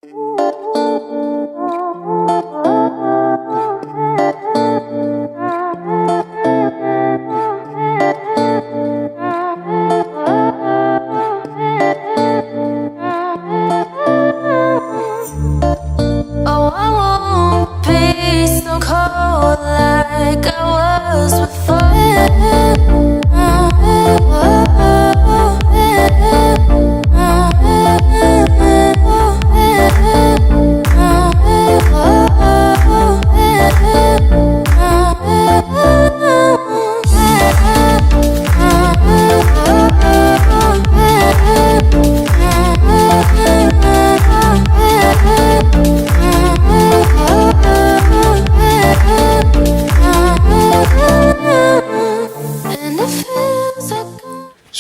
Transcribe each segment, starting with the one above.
Like I was before.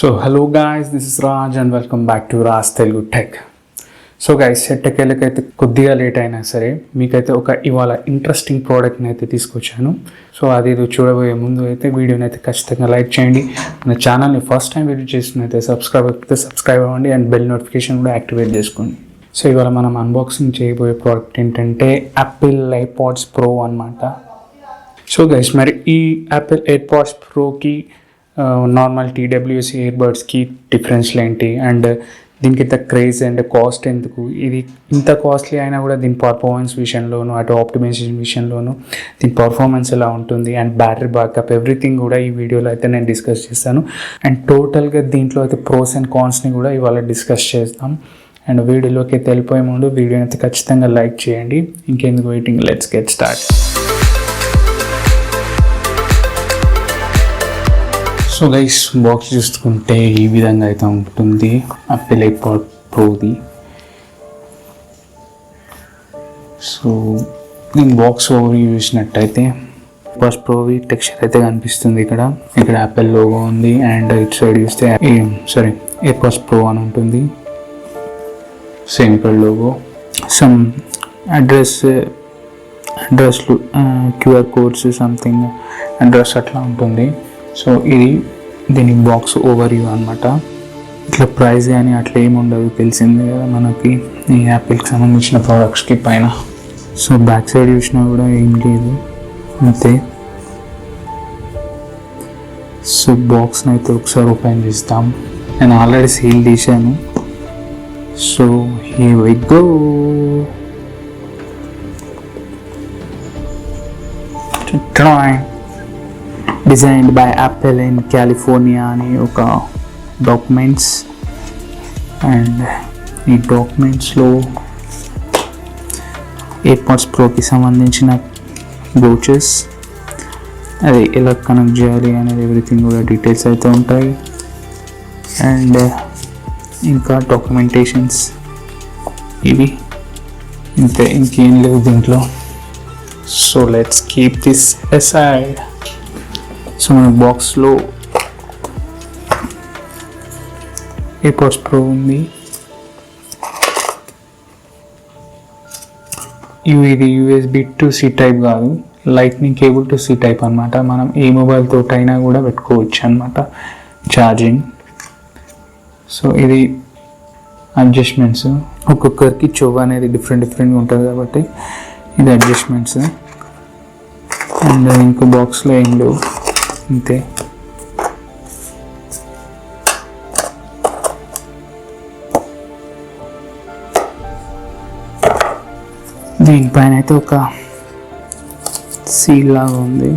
So hello guys, this is Raj and welcome back to Raj Telugu Tech. So guys ఎట్టకేళ్ళకైతే కొద్దిగా late అయినా సరే మీకైతే ఒక ఇవాళ ఇంట్రెస్టింగ్ ప్రోడక్ట్ని అయితే తీసుకొచ్చాను. సో అది చూడబోయే ముందు అయితే వీడియోని అయితే ఖచ్చితంగా లైక్ చేయండి. మన ఛానల్ని ఫస్ట్ టైం విజిట్ చేసినైతే సబ్స్క్రైబ్ అవ్వండి అండ్ బెల్ నోటిఫికేషన్ కూడా యాక్టివేట్ చేసుకోండి. సో ఇవాళ మనం అన్బాక్సింగ్ చేయబోయే ప్రోడక్ట్ ఏంటంటే యాపిల్ ఎయిర్పాడ్స్ ప్రో అనమాట. సో గైస్ మరి ఈ యాపిల్ ఎయిర్పాడ్స్ ప్రోకి నార్మల్ TWS ఇయర్బడ్స్కి డిఫరెన్స్లు ఏంటి అండ్ దీనికి ఇంత క్రేజ్ అండ్ కాస్ట్ ఎందుకు, ఇది ఇంత కాస్ట్లీ అయినా కూడా దీని పర్ఫార్మెన్స్ విషయంలోనూ అటు ఆప్టిమైజేషన్ విషయంలోనూ దీని పర్ఫార్మెన్స్ ఎలా ఉంటుంది అండ్ బ్యాటరీ బ్యాకప్ ఎవ్రీథింగ్ కూడా ఈ వీడియోలో అయితే నేను డిస్కస్ చేస్తాను. అండ్ టోటల్గా దీంట్లో అయితే ప్రోస్ అండ్ కాన్స్ని కూడా ఇవాళ డిస్కస్ చేస్తాం. అండ్ వీడియోలోకి అయితే వెళ్ళిపోయే ముందు వీడియోని అయితే ఖచ్చితంగా లైక్ చేయండి. ఇంకెందుకు waiting, let's get start. So guys box చూసుకుంటే ఈ విధంగా అయితే ఉంటుంది యాపిల్ ఎయిర్పాడ్ ప్రోది. సో దీని బాక్స్ ఓవర్ చూసినట్టయితే ఎయిర్పాడ్స్ ప్రోవి టెక్స్చర్ అయితే కనిపిస్తుంది. ఇక్కడ యాపిల్ లోగో ఉంది అండ్ ఇటు సైడ్ చూస్తే ఎయిర్పాడ్స్ ప్రో అని ఉంటుంది. సేమ్ ఇక్కడ లోగో, సమ్ అడ్రస్లు QR కోడ్స్ సంథింగ్ అడ్రస్ అట్లా ఉంటుంది. సో ఇది దీని బాక్స్ ఓవర్ వ్యూ అనమాట. ఇట్లా ప్రైస్ కానీ అట్లా ఏమి ఉండదు, తెలిసిందే కదా మనకి ఈ యాపిల్కి సంబంధించిన ప్రోడక్ట్స్కి పైన. సో బ్యాక్ సైడ్ చూసినా కూడా ఏం లేదు అంతే. సో బాక్స్ని అయితే ఒకసారి ఓపెన్ చేస్తాం. నేను ఆల్రెడీ సీల్ తీసాను. So here we go. Designed by Apple in California అని ఒక డాక్యుమెంట్స్. అండ్ ఈ డాక్యుమెంట్స్లో ఎయిర్పాడ్స్ ప్రోకి సంబంధించిన బ్రోచెస్, అది ఎలా కనెక్ట్ చేయాలి అనేది ఎవ్రీథింగ్ కూడా డీటెయిల్స్ అయితే ఉంటాయి. అండ్ ఇంకా డాక్యుమెంటేషన్స్ ఇవి ఇంతే, ఇంకేం లేవు దీంట్లో. So let's keep this aside. So మన బాక్స్లో ఎయిర్పాడ్స్ ప్రో ఉంది. ఇది USB to C టైప్ కాదు, lightning cable to C type అనమాట. మనం ఏ మొబైల్ తోటైనా కూడా పెట్టుకోవచ్చు అనమాట ఛార్జింగ్. సో ఇది అడ్జస్ట్మెంట్స్, ఒక్కొక్కరికి చెవు అనేది డిఫరెంట్గా ఉంటుంది కాబట్టి ఇది అడ్జస్ట్మెంట్స్. అండ్ ఇంకో బాక్స్లో ఏం లేవు అంతే. దీనిపైన అయితే ఒక సీల్ లాగా ఉంది.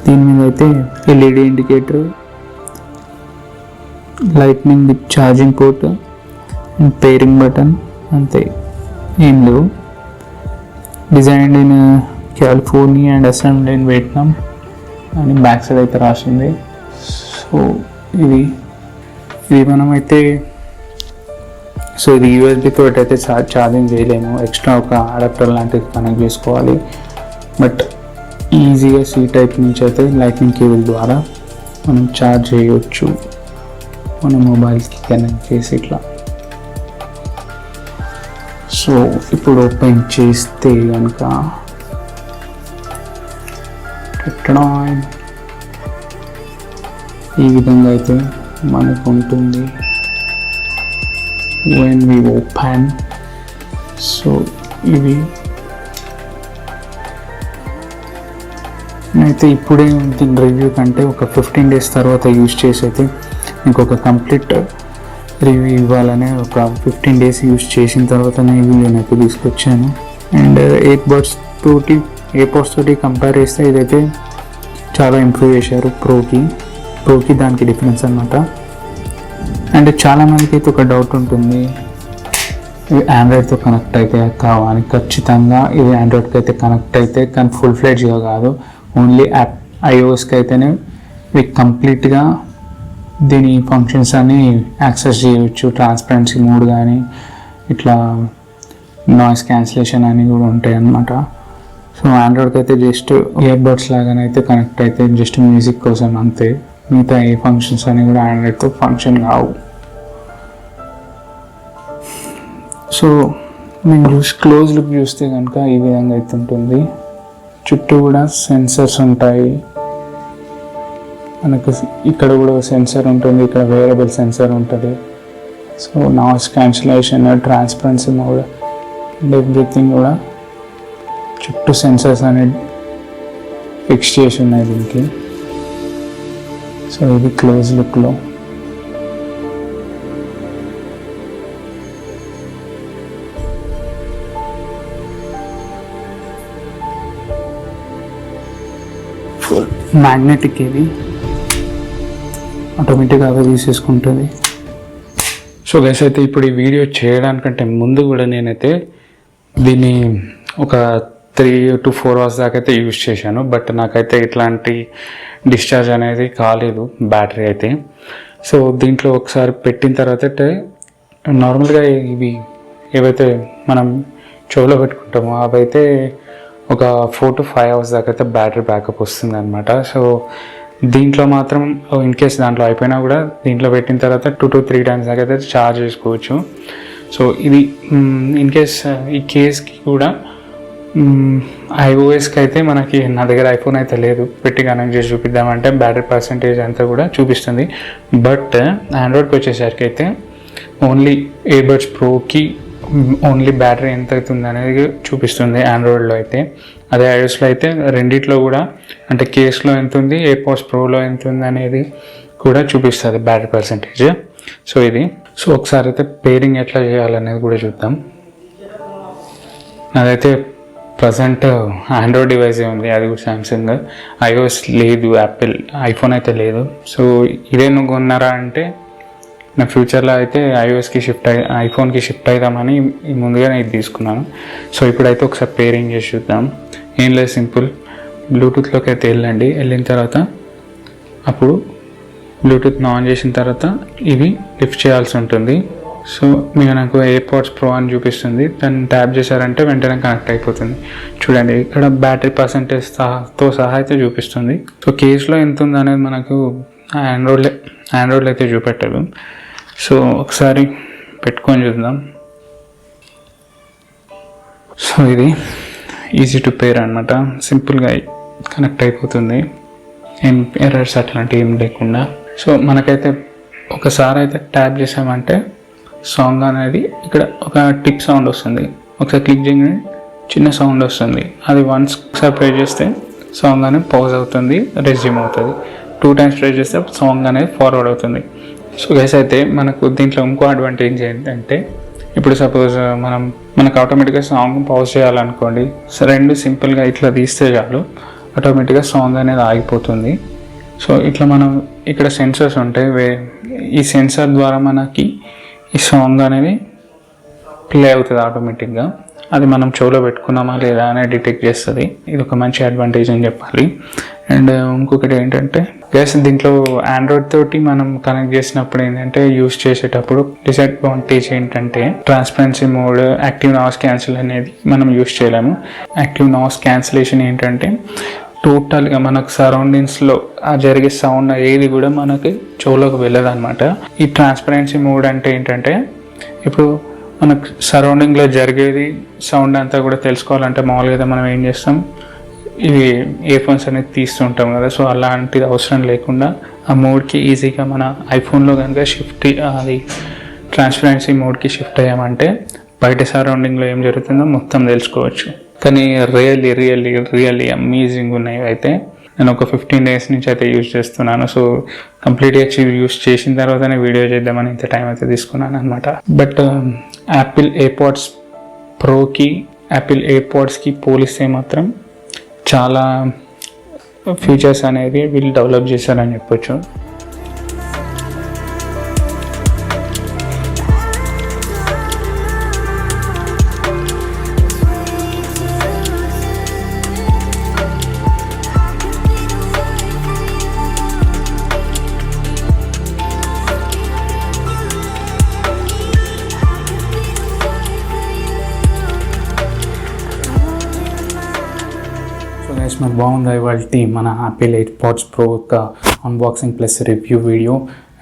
దీని మీద అయితే LED indicator, lightning with charging port and pairing button అంతే, ఏం లేవు. Designed in California and assembly in Vietnam అని బ్యాక్ సైడ్ అయితే రాసింది. సో ఇది మనమైతే ఇది USB తోటి అయితే ఛార్జింగ్ చేయలేము, ఎక్స్ట్రా ఒక అడాప్టర్ లాంటిది కనెక్ట్ చేసుకోవాలి. బట్ ఈజీగా C టైప్ నుంచి అయితే లైట్నింగ్ కేబుల్ ద్వారా మనం ఛార్జ్ చేయవచ్చు మన మొబైల్స్కి కనెక్ట్ చేసి ఇట్లా. సో ఇప్పుడు ఓపెన్ చేస్తే కనుక ఈ విధంగా అయితే మనకు ఉంటుంది. when we open. సో ఇవి అయితే ఇప్పుడే దీని రివ్యూ కంటే ఒక 15 days తర్వాత యూజ్ చేసి అయితే ఇంకొక కంప్లీట్ రివ్యూ ఇవ్వాలని ఒక 15 days యూజ్ చేసిన తర్వాత నేను నేనైతే తీసుకొచ్చాను. అండ్ ఎయిర్బడ్స్ తోటి కంపేర్ చేస్తే ఇదైతే చాలా ఇంప్రూవ్ చేశారు ప్రోకి దానికి డిఫరెన్స్ అన్నమాట. అండ్ చాలామందికి అయితే ఒక డౌట్ ఉంటుంది, ఇవి ఆండ్రాయిడ్తో కనెక్ట్ అయితే కావాలి. ఖచ్చితంగా ఇది ఆండ్రాయిడ్కి అయితే కనెక్ట్ అయితే కానీ ఫుల్ ఫ్లెడ్జ్గా కాదు, ఓన్లీ యాప్ ఐఓఎస్కి అయితేనే ఇవి కంప్లీట్గా దీని ఫంక్షన్స్ అన్ని యాక్సెస్ చేయవచ్చు. ట్రాన్స్పరెన్సీ మోడ్ కానీ ఇట్లా నాయిస్ క్యాన్సిలేషన్ అని కూడా ఉంటాయి అన్నమాట. సో ఆండ్రాయిడ్కి అయితే జస్ట్ ఇయర్బడ్స్ లాగానైతే కనెక్ట్ అయితే జస్ట్ మ్యూజిక్ కోసం అంతే, మిగతా ఏ ఫంక్షన్స్ అని కూడా ఆండ్రాయిడ్తో ఫంక్షన్ కావు. సో నేను క్లోజ్ లుక్ చూస్తే కనుక ఈ విధంగా అయితే ఉంటుంది. చుట్టూ కూడా సెన్సర్స్ ఉంటాయి, మనకు ఇక్కడ కూడా సెన్సర్ ఉంటుంది, ఇక్కడ వేరియబుల్ సెన్సర్ ఉంటుంది. So noise cancellation, transparency mode and everything కూడా చుట్టూ సెన్సర్స్ అనేది ఫిక్స్ చేసి ఉన్నాయి దీనికి. సో ఇది క్లోజ్ లుక్లో. ఫుల్ మ్యాగ్నెటిక్, ఇది ఆటోమేటిక్గా అదే తీసేసుకుంటుంది. సో గైస్ అయితే ఇప్పుడు ఈ వీడియో చేయడానికంటే ముందు కూడా నేనైతే దీన్ని ఒక 3 to 4 hours దాకా అయితే యూజ్ చేశాను. బట్ నాకైతే ఇట్లాంటి డిశ్చార్జ్ అనేది కాలేదు బ్యాటరీ అయితే. సో దీంట్లో ఒకసారి పెట్టిన తర్వాత అయితే నార్మల్గా ఇవి ఏవైతే మనం చెవులో పెట్టుకుంటామో అవైతే ఒక 4 to 5 hours దాకా అయితే బ్యాటరీ బ్యాకప్ వస్తుంది అనమాట. సో దీంట్లో మాత్రం ఇన్ కేస్ దాంట్లో అయిపోయినా కూడా దీంట్లో పెట్టిన తర్వాత 2 to 3 times దాకా అయితే ఛార్జ్ చేసుకోవచ్చు. సో ఇది ఇన్ కేస్ ఈ కేస్కి కూడా ఐఓఎస్కి అయితే మనకి నా దగ్గర ఐఫోన్ అయితే లేదు, పెట్టి కనెక్ట్ చేసి చూపిద్దామంటే బ్యాటరీ పర్సంటేజ్ అంతా కూడా చూపిస్తుంది. బట్ ఆండ్రాయిడ్కి వచ్చేసరికి అయితే ఓన్లీ ఎయిర్బడ్స్ ప్రోకి ఓన్లీ బ్యాటరీ ఎంత అవుతుంది అనేది చూపిస్తుంది ఆండ్రాయిడ్లో అయితే. అదే ఐఓఎస్లో అయితే రెండిట్లో కూడా అంటే కేస్లో ఎంత ఉంది, ఎయిర్పాడ్స్ ప్రోలో ఎంత ఉంది అనేది కూడా చూపిస్తుంది బ్యాటరీ పర్సంటేజ్. సో ఇది సో ఒకసారి అయితే పేరింగ్ ఎట్లా చేయాలనేది కూడా చూద్దాం. నాదైతే ప్రజెంట్ ఆండ్రాయిడ్ డివైసే ఉంది, అది కూడా సామ్సంగ్. ఐఓఎస్ లేదు, యాపిల్ ఐఫోన్ అయితే లేదు. సో ఇదే నువ్వు కొన్నారా అంటే నా ఫ్యూచర్లో అయితే ఐఫోన్కి షిఫ్ట్ అవుదామని ముందుగానే ఇది తీసుకున్నాను. సో ఇప్పుడైతే ఒకసారి పేరింగ్ చేసి చూద్దాం. ఏం లేదు, సింపుల్ బ్లూటూత్లోకి అయితే వెళ్ళండి. వెళ్ళిన తర్వాత అప్పుడు బ్లూటూత్ని ఆన్ చేసిన తర్వాత ఇవి లిఫ్ట్ చేయాల్సి ఉంటుంది. సో మీకు నాకు ఎయిర్పాడ్స్ ప్రో అని చూపిస్తుంది, దాన్ని ట్యాప్ చేశారంటే వెంటనే కనెక్ట్ అయిపోతుంది. చూడండి ఇక్కడ బ్యాటరీ పర్సంటేజ్తో సహా అయితే చూపిస్తుంది. సో కేస్లో ఎంత ఉంది అనేది మనకు ఆండ్రాయిడ్లో అయితే చూపెట్టదు. సో ఒకసారి పెట్టుకొని చూద్దాం. సో ఇది ఈజీ టు పేర్ అనమాట, సింపుల్గా కనెక్ట్ అయిపోతుంది, ఏం ఎర్రర్స్ అట్లాంటివి ఏం లేకుండా. సో మనకైతే ఒకసారి అయితే ట్యాప్ చేసామంటే సాంగ్ అనేది ఇక్కడ ఒక టిక్ సౌండ్ వస్తుంది, ఒకసారి క్లిక్ చేయగానే చిన్న సౌండ్ వస్తుంది. అది ఒకసారి ప్రే చేస్తే సాంగ్ అనేది పాజ్ అవుతుంది, రెజ్యూమ్ అవుతుంది. 2 times ప్రే చేస్తే సాంగ్ అనేది ఫార్వర్డ్ అవుతుంది. సో గైస్ అయితే మనకు దీంట్లో ఇంకో అడ్వాంటేజ్ ఏంటంటే ఇప్పుడు సపోజ్ మనకు ఆటోమేటిక్గా సాంగ్ పాజ్ చేయాలనుకోండి, సో 2 సింపుల్గా ఇట్లా తీస్తే చాలు ఆటోమేటిక్గా సాంగ్ అనేది ఆగిపోతుంది. సో ఇట్లా మనం ఇక్కడ సెన్సర్స్ ఉంటాయి, ఈ సెన్సర్ ద్వారా మనకి ఈ సాంగ్ అనేది ప్లే అవుతుంది ఆటోమేటిక్గా. అది మనం చెవులో పెట్టుకున్నామా లేదా అనేది డిటెక్ట్ చేస్తుంది. ఇది ఒక మంచి అడ్వాంటేజ్ అని చెప్పాలి. అండ్ ఇంకొకటి ఏంటంటే గ్యాస్ దీంట్లో ఆండ్రాయిడ్ తోటి మనం కనెక్ట్ చేసినప్పుడు ఏంటంటే యూస్ చేసేటప్పుడు డిసడ్వాంటేజ్ ఏంటంటే transparency mode, active noise cancel అనేది మనం యూస్ చేయలేము. యాక్టివ్ నాయిస్ క్యాన్సిలేషన్ ఏంటంటే టోటల్గా మనకు సరౌండింగ్స్లో జరిగే సౌండ్ ఏది కూడా మనకి చెవులోకి వెళ్ళదు అనమాట. ఈ ట్రాన్స్పరెన్సీ మోడ్ అంటే ఏంటంటే ఇప్పుడు మనకు సరౌండింగ్లో జరిగేది సౌండ్ అంతా కూడా తెలుసుకోవాలంటే మామూలుగా మనం ఏం చేస్తాం, ఇవి ఇయర్ఫోన్స్ అనేది తీస్తుంటాం కదా. సో అలాంటిది అవసరం లేకుండా ఆ మోడ్కి ఈజీగా మన ఐఫోన్లో కనుక అది ట్రాన్స్పరెన్సీ మోడ్కి షిఫ్ట్ అయ్యామంటే బయట సరౌండింగ్లో ఏం జరుగుతుందో మొత్తం తెలుసుకోవచ్చు. కానీ రియల్లీ అమేజింగ్ ఉన్నాయి. అయితే నేను ఒక 15 days నుంచి అయితే యూజ్ చేస్తున్నాను. సో కంప్లీట్గా యూజ్ చేసిన తర్వాతనే వీడియో చేద్దామని ఇంత టైం అయితే తీసుకున్నాను అనమాట. బట్ యాపిల్ ఎయిర్పాడ్స్ ప్రోకి యాపిల్ ఎయిర్పాడ్స్కి పోలిస్తే మాత్రం చాలా ఫీచర్స్ అనేది వీళ్ళు డెవలప్ చేశారని చెప్పొచ్చు. గైస్ మరి బాగుంది ఇవాళ మన యాపిల్ ఎయిర్పాడ్స్ ప్రో యొక్క unboxing plus review video.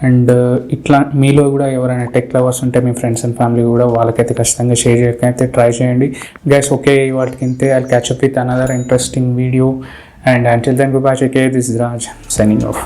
And ఇట్లా మీలో కూడా ఎవరైనా టెక్ లవర్స్ ఉంటే మీ ఫ్రెండ్స్ అండ్ ఫ్యామిలీ కూడా వాళ్ళకైతే ఖచ్చితంగా షేర్ చేయడానికైతే ట్రై చేయండి గైస్. ఓకే వాటికింతే I catch up with another interesting video and until then good bye. This is Raj signing of.